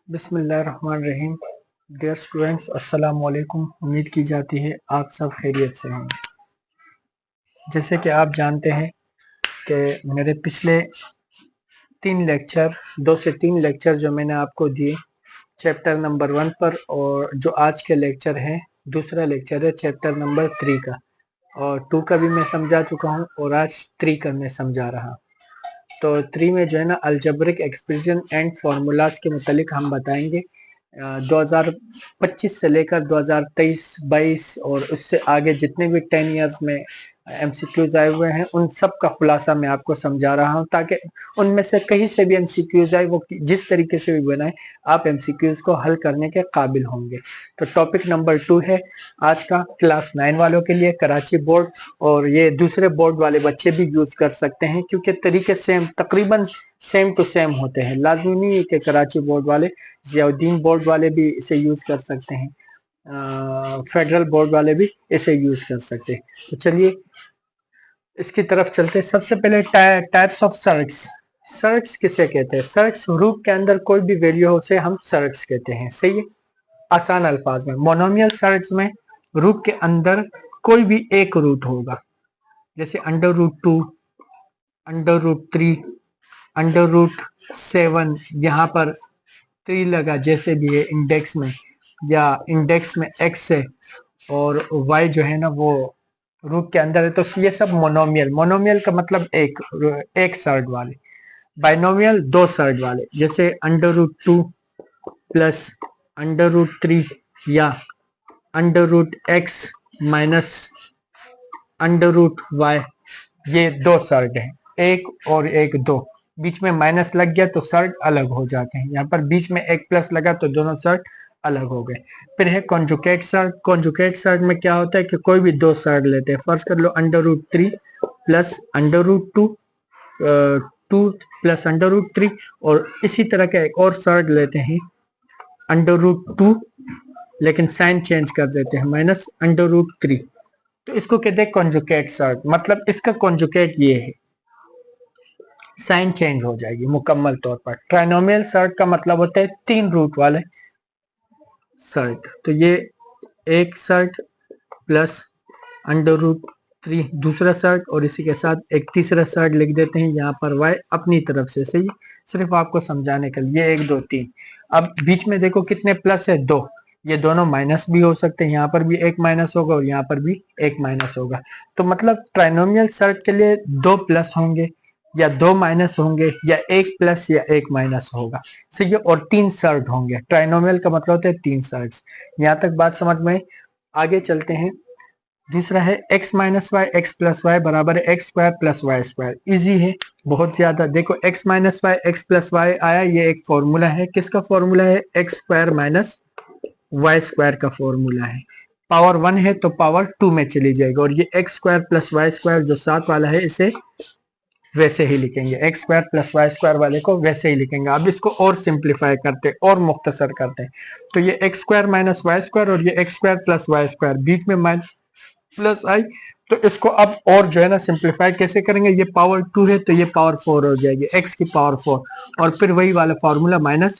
बिस्मिल्लाहिर्रहमानिर्रहीम। Dear students, अस्सलाम वालेकुम। उम्मीद की जाती है आप सब खैरियत से होंगे। जैसे कि आप जानते हैं कि मेरे पिछले 2 से 3 लेक्चर जो मैंने आपको दिए चैप्टर नंबर 1 पर, और जो आज के लेक्चर है दूसरा लेक्चर है चैप्टर नंबर 3 का, और 2 का भी मैं समझा चुका हूँ और आज 3 का मैं समझा रहा। तो 3 में जो है ना अलजेब्रिक एक्सप्रेशन एंड फार्मूलाज के मुतालिक हम बताएंगे। 2025 से लेकर 2023-22 और उससे आगे जितने भी 10 इयर्स में एमसीक्यूज आए हुए हैं उन सब का खुलासा मैं आपको समझा रहा हूं, ताकि उनमें से कहीं से भी एमसीक्यूज आए, वो जिस तरीके से भी बनाए, आप एमसीक्यूज को हल करने के काबिल होंगे। तो टॉपिक नंबर 2 है आज का, क्लास 9 वालों के लिए कराची बोर्ड, और ये दूसरे बोर्ड वाले बच्चे भी यूज कर सकते हैं क्योंकि तरीके सेम तकरीबन सेम टू सेम होते हैं। लाजमी नहीं है कि कराची बोर्ड वाले, जियाउद्दीन बोर्ड वाले भी इसे यूज कर सकते हैं, फेडरल बोर्ड वाले भी इसे यूज कर सकते हैं। तो चलिए इसकी तरफ चलते हैं। सबसे पहले टाइप्स ऑफ सर्क्स। सर्क्स किसे कहते हैं? सर्क्स रूट के अंदर कोई भी वैल्यू हो उसे हम सर्क्स कहते हैं। सही है, आसान अल्फाज में मोनोमियल सर्क्स में रूट के अंदर कोई भी एक रूट होगा, जैसे √2, √3, √7, यहाँ पर 3 लगा जैसे भी है इंडेक्स में, या इंडेक्स में x है और y जो है ना वो रूट के अंदर है, तो ये सब मोनोमियल। मोनोमियल का मतलब एक सर्ड वाले। बाइनोमियल 2 सर्ड वाले, जैसे √2 प्लस √3 या √x माइनस √y, ये 2 सर्ड है, एक और एक, 2। बीच में माइनस लग गया तो सर्ट अलग हो जाते हैं। यहाँ पर बीच में एक प्लस लगा तो दोनों सर्ट अलग हो गए। फिर है कॉन्जुगेट सर्ट। कॉन्जुगेट सर्ट में क्या होता है कि कोई भी 2 सर्ट लेते हैं। फर्स्ट कर लो √3 प्लस √2, 2 प्लस √3, और इसी तरह का एक और सर्ट लेते हैं √2, लेकिन साइन चेंज कर देते हैं, माइनस √3। तो इसको कहते हैं कॉन्जुगेट सर्ट। मतलब इसका कॉन्जुगेट ये है, साइन चेंज हो जाएगी मुकम्मल तौर पर। ट्राइनोमियल सर्ट का मतलब होता है 3 रूट वाले सर्ट। तो ये एक सर्ट प्लस √3 दूसरा सर्ट, और इसी के साथ एक तीसरा सर्ट लिख देते हैं यहाँ पर y अपनी तरफ से। सही, सिर्फ आपको समझाने के लिए 1 2 3। अब बीच में देखो कितने प्लस है, 2। ये दोनों माइनस भी हो सकते हैं, यहाँ पर भी एक माइनस होगा और यहाँ पर भी एक माइनस होगा। तो मतलब ट्राइनोमियल सर्ट के लिए 2 प्लस होंगे या 2 माइनस होंगे, या 1 प्लस या 1 माइनस होगा। सही है, और 3 सर्ट होंगे। ट्राइनोमियल का मतलब होता है 3 सर्ट्स। यहाँ तक बात समझ में। आगे चलते हैं। दूसरा है x minus Y X plus Y बराबर है X square plus Y square. Easy है बहुत ज्यादा। देखो x minus Y X plus Y आया, ये एक फॉर्मूला है। किसका फॉर्मूला है? X square minus Y square का फॉर्मूला है। पावर 1 है तो पावर 2 में चली जाएगी, और ये X square plus Y square जो साथ वाला है इसे वैसे ही लिखेंगे। X square plus Y square वाले को वैसे ही लिखेंगे। अब इसको और सिंप्लीफाई करते और मुख्तसर करते हैं, तो ये X square minus Y square और ये X square plus Y square, बीच में माइनस प्लस आई, तो इसको अब और जो है ना सिंप्लीफाई कैसे करेंगे? ये पावर 2 है तो ये पावर 4 हो जाएगी, x की पावर 4, और फिर वही वाला फॉर्मूला माइनस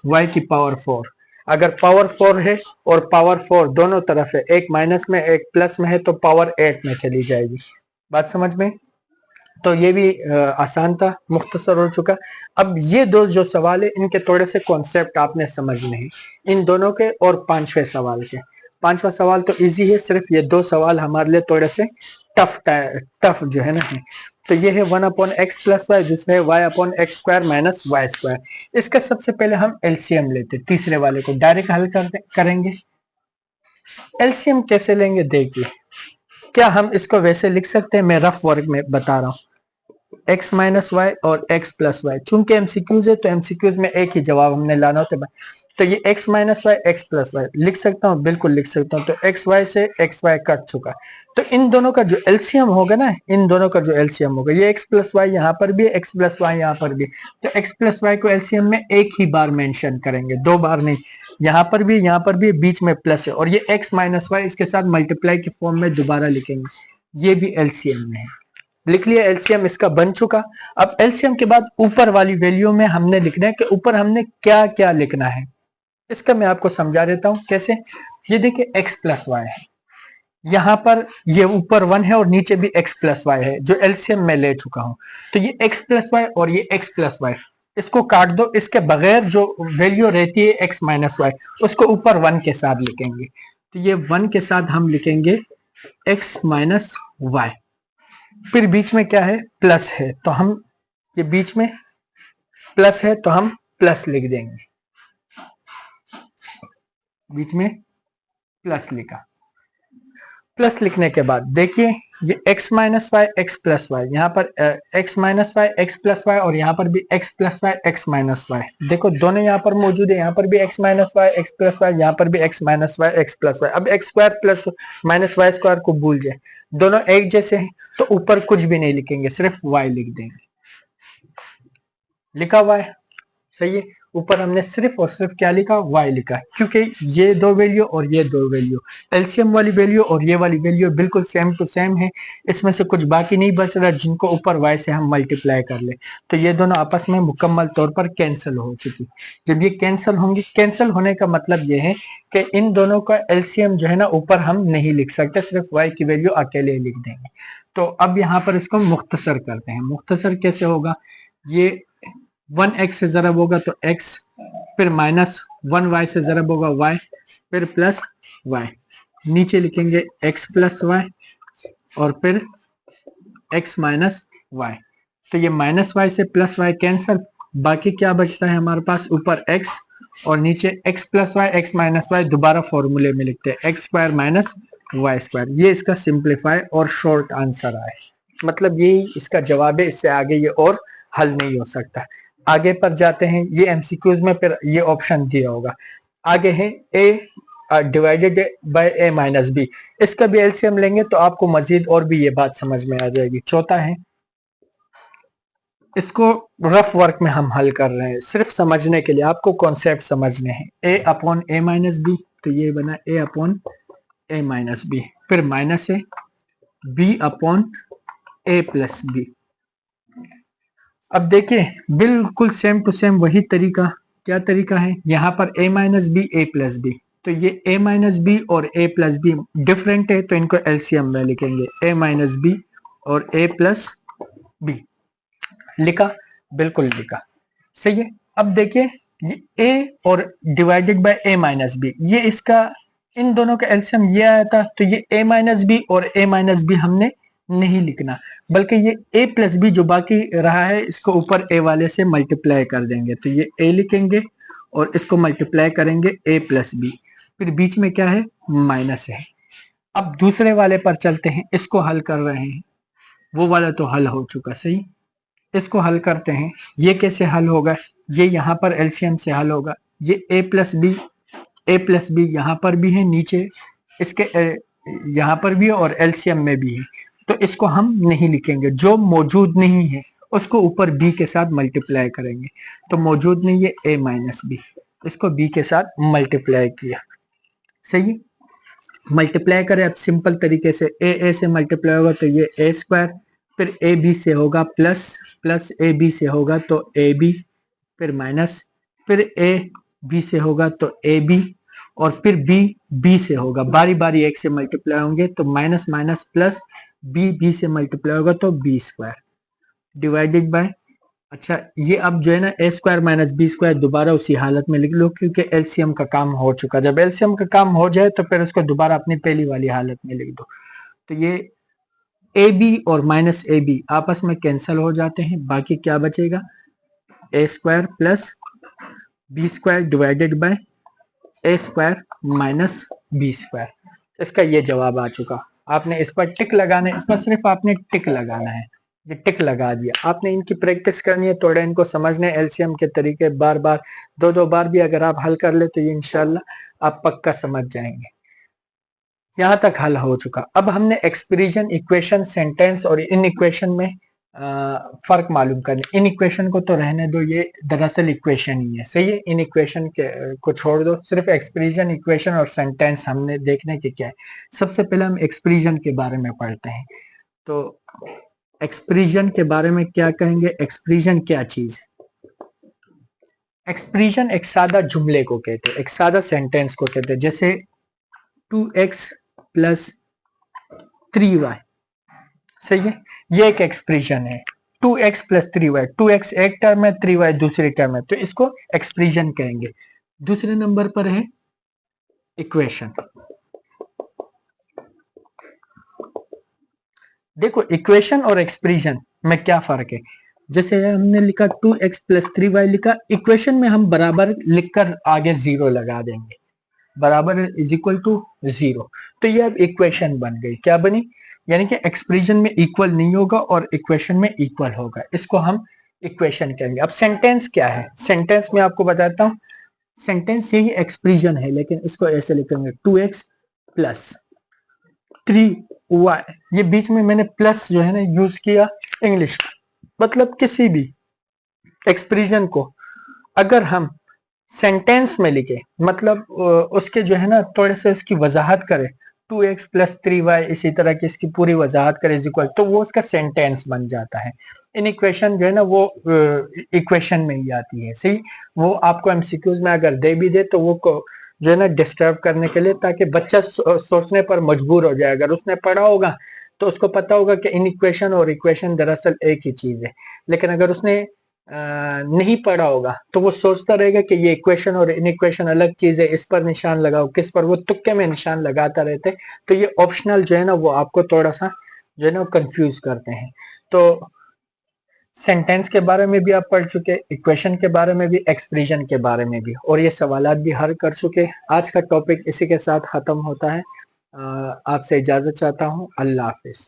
y की पावर 4। अगर पावर 4 है और पावर 4 दोनों तरफ है, एक माइनस में एक प्लस में है, तो पावर 8 में चली जाएगी। बात समझ में? तो ये भी आसान था, मुख्तसर हो चुका। अब ये दो जो सवाल है इनके थोड़े से कॉन्सेप्ट आपने समझने हैं, इन दोनों के और 5वें सवाल के। 5वां सवाल तो इजी है, सिर्फ ये 2 सवाल हमारे लिए थोड़े से टफ जो है ना है। तो ये है 1/x प्लस वाई, दूसरा है y/x square minus Y square. इसका सबसे पहले हम एलसीएम लेते, तीसरे वाले को डायरेक्ट हल करेंगे। एलसीएम कैसे लेंगे देखिए। क्या हम इसको वैसे लिख सकते हैं? मैं रफ वर्क में बता रहा हूँ। x माइनस वाई और x प्लस वाई, चूंकि एमसीक्यूज है तो एमसीक्यूज में एक ही जवाब हमने लाना होता है। तो ये x minus Y x plus Y लिख सकता हूँ, बिल्कुल लिख सकता हूँ। तो एक्स वाई से एक्स वाई कट चुका, तो इन दोनों का जो एलसीएम होगा ना, इन दोनों का जो एलसीएम होगा, ये x प्लस वाई यहाँ पर भी, x प्लस वाई यहाँ पर भी, तो x प्लस वाई को एलसीएम में एक ही बार मेंशन करेंगे, 2 बार नहीं। यहाँ पर भी, यहाँ पर भी, बीच में प्लस है, और ये x माइनस वाई इसके साथ मल्टीप्लाई के फॉर्म में दोबारा लिखेंगे, ये भी एलसीएम में है। लिख लिया, एलसीएम इसका बन चुका। अब एलसीएम के बाद ऊपर वाली वैल्यू में हमने लिखना है कि ऊपर हमने क्या क्या लिखना है। इसका मैं आपको समझा देता हूं कैसे। ये देखिए x प्लस वाई है, यहां पर ये ऊपर 1 है और नीचे भी x प्लस वाई है जो एलसीएम में ले चुका हूं। तो ये x प्लस वाई और ये x प्लस वाई इसको काट दो, इसके बगैर जो वैल्यू रहती है x माइनस वाई उसको ऊपर 1 के साथ लिखेंगे। तो ये 1 के साथ हम लिखेंगे x माइनस वाई। फिर बीच में क्या है, प्लस है, तो हम ये बीच में प्लस है तो हम प्लस लिख देंगे, बीच में प्लस लिखा। प्लस लिखने के बाद देखिए ये x minus Y X plus Y, यहाँ पर x minus Y X plus Y और यहाँ पर भी x plus Y X minus Y. देखो दोनों यहाँ पर मौजूद है, यहाँ पर भी x minus Y X plus Y, यहाँ पर भी x minus Y X plus Y. अब x square plus minus Y square को भूल जाए, दोनों एक जैसे हैं, तो ऊपर कुछ भी नहीं लिखेंगे, सिर्फ y लिख देंगे। लिखा हुआ है, सही है। ऊपर हमने सिर्फ और सिर्फ क्या लिखा, y लिखा, क्योंकि ये दो वैल्यू और ये दो वैल्यू, एलसीएम वाली वैल्यू और ये वाली वैल्यू बिल्कुल सेम टू सेम है। इसमें से कुछ बाकी नहीं बच रहा जिनको ऊपर y से हम मल्टीप्लाई कर ले, तो ये दोनों आपस में मुकम्मल तौर पर कैंसिल हो चुकी। जब ये कैंसिल होंगी, कैंसिल होने का मतलब ये है कि इन दोनों का एलसीएम जो है ना ऊपर हम नहीं लिख सकते, सिर्फ y की वैल्यू अकेले लिख देंगे। तो अब यहाँ पर इसको मुख्तसर करते हैं। मुख्तसर कैसे होगा, ये 1x से जरब होगा तो x, फिर माइनस 1y से जरब होगा y, फिर प्लस y, नीचे लिखेंगे x प्लस y और फिर x माइनस y। तो ये माइनस y से प्लस y कैंसल, बाकी क्या बचता है हमारे पास, ऊपर x और नीचे x plus Y X minus Y. दोबारा फॉर्मूले में लिखते हैं x square minus Y square. ये इसका सिंप्लीफाई और शॉर्ट आंसर आए, मतलब यही इसका जवाब है, इससे आगे ये और हल नहीं हो सकता। आगे पर जाते हैं, ये एमसीक्यूज में फिर ये ऑप्शन दिया होगा। आगे है a divided by a minus B, इसका भी एलसीएम लेंगे तो आपको मजीद और भी ये बात समझ में आ जाएगी। चौथा है, इसको रफ वर्क में हम हल कर रहे हैं, सिर्फ समझने के लिए, आपको कॉन्सेप्ट समझने हैं। a upon a minus B, तो ये बना a upon a minus B, फिर माइनस है b upon a plus B. अब देखिए बिल्कुल सेम टू सेम वही तरीका, क्या तरीका है, यहाँ पर a minus B A plus B, तो ये a माइनस बी और a प्लस बी डिफरेंट है तो इनको एलसीएम में लिखेंगे, a माइनस बी और a प्लस बी। लिखा, बिल्कुल लिखा, सही है। अब देखिए ये a और divided by a minus B, ये इसका इन दोनों का एलसीएम ये आया था, तो ये a माइनस बी और a माइनस बी हमने नहीं लिखना, बल्कि ये a प्लस बी जो बाकी रहा है इसको ऊपर a वाले से मल्टीप्लाई कर देंगे, तो ये a लिखेंगे और इसको मल्टीप्लाई करेंगे a प्लस बी, फिर बीच में क्या है, माइनस है। अब दूसरे वाले पर चलते हैं, इसको हल कर रहे हैं, वो वाला तो हल हो चुका, सही। इसको हल करते हैं, ये कैसे हल होगा, ये यहाँ पर एलसीएम से हल होगा, ये a प्लस बी यहाँ पर भी है, नीचे इसके यहाँ पर भी है और एलसीएम में भी है, तो इसको हम नहीं लिखेंगे, जो मौजूद नहीं है उसको ऊपर b के साथ मल्टीप्लाई करेंगे। तो मौजूद नहीं है a माइनस बी, इसको b के साथ मल्टीप्लाई किया, सही। मल्टीप्लाई करें अब सिंपल तरीके से, a से मल्टीप्लाई होगा तो ये a स्क्वायर, फिर ए बी से होगा प्लस ए बी से होगा तो ए बी, फिर माइनस, फिर ए बी से होगा तो ए बी, और फिर बी बी से होगा, बारी बारी एक से मल्टीप्लाई होंगे तो minus minus plus, B B से मल्टीप्लाई होगा तो बी स्क्वायर डिवाइडेड बाय, अच्छा ये अब जो है ना ए स्क्वायर माइनस बी स्क्वायर दोबारा उसी हालत में लिख लो, क्योंकि एलसीएम का काम हो चुका। जब एलसीएम का काम हो जाए तो फिर उसको दोबारा अपनी पहली वाली हालत में लिख दो। तो ये ए बी और माइनस ए बी आपस में कैंसिल हो जाते हैं, बाकी क्या बचेगा, A square plus B square divided by A square minus B square. इसका ये जवाब आ चुका। आपने इस पर टिक लगाना है, इसमें सिर्फ आपने टिक लगाना है, ये टिक लगा दिया। आपने इनकी प्रैक्टिस करनी है, थोड़ा इनको समझने एलसीएम के तरीके, बार बार दो बार भी अगर आप हल कर ले तो ये इंशाल्लाह आप पक्का समझ जाएंगे। यहाँ तक हल हो चुका। अब हमने एक्सप्रेशन, इक्वेशन, सेंटेंस और इन इक्वेशन में फर्क मालूम करने। इन इक्वेशन को तो रहने दो, ये दरअसल इक्वेशन ही है, सही है। इन इक्वेशन को छोड़ दो, सिर्फ एक्सप्रेशन, इक्वेशन और सेंटेंस हमने देखने के क्या है। सबसे पहले हम एक्सप्रेशन के बारे में पढ़ते हैं। तो एक्सप्रेशन के बारे में क्या कहेंगे? एक्सप्रेशन क्या चीज है? एक्सप्रेशन एक सादा जुमले को कहते हैं, एक सादा सेंटेंस को कहते हैं। जैसे 2x प्लस 3y, सही है, ये एक एक्सप्रेशन है। 2x प्लस 3y, 2x एक टर्म है, 3y दूसरी टर्म है, तो इसको एक्सप्रेशन कहेंगे। दूसरे नंबर पर है इक्वेशन। देखो इक्वेशन और एक्सप्रेशन में क्या फर्क है? जैसे हमने लिखा 2x प्लस 3y लिखा, इक्वेशन में हम बराबर लिखकर आगे जीरो लगा देंगे, बराबर इज इक्वल टू जीरो, तो ये अब इक्वेशन बन गई। क्या बनी? यानी कि एक्सप्रेशन में इक्वल नहीं होगा और इक्वेशन में इक्वल होगा, इसको हम इक्वेशन कहेंगे। अब सेंटेंस क्या है? सेंटेंस में आपको बताता हूं, सेंटेंस यही एक्सप्रेशन है, लेकिन इसको ऐसे लिखेंगे 2x प्लस 3y, ये बीच में मैंने प्लस जो है ना यूज किया इंग्लिश, मतलब किसी भी एक्सप्रेशन को अगर हम सेंटेंस में लिखे, मतलब उसके जो है ना थोड़े से इसकी वजाहत करे, 2x प्लस 3y इसी तरह की इसकी पूरी वजाहत करे इज इक्वल, तो वो उसका सेंटेंस बन जाता है। इन इक्वेशन जो है ना वो इक्वेशन में ही आती है, सही। वो आपको एमसीक्यूज में अगर दे भी दे तो वो जो है ना डिस्टर्ब करने के लिए, ताकि बच्चा सोचने पर मजबूर हो जाए। अगर उसने पढ़ा होगा तो उसको पता होगा कि इन इक्वेशन और इक्वेशन दरअसल एक ही चीज है, लेकिन अगर उसने नहीं पढ़ा होगा तो वो सोचता रहेगा कि ये इक्वेशन और इन इक्वेशन अलग चीज है, इस पर निशान लगाओ, किस पर, वो तुक्के में निशान लगाता रहते। तो ये ऑप्शनल जो है ना वो आपको थोड़ा सा जो है ना कंफ्यूज करते हैं। तो सेंटेंस के बारे में भी आप पढ़ चुके, इक्वेशन के बारे में भी, एक्सप्रेशन के बारे में भी, और ये सवालात भी हल कर चुके। आज का टॉपिक इसी के साथ खत्म होता है। आपसे इजाजत चाहता हूँ। अल्लाह हाफिज।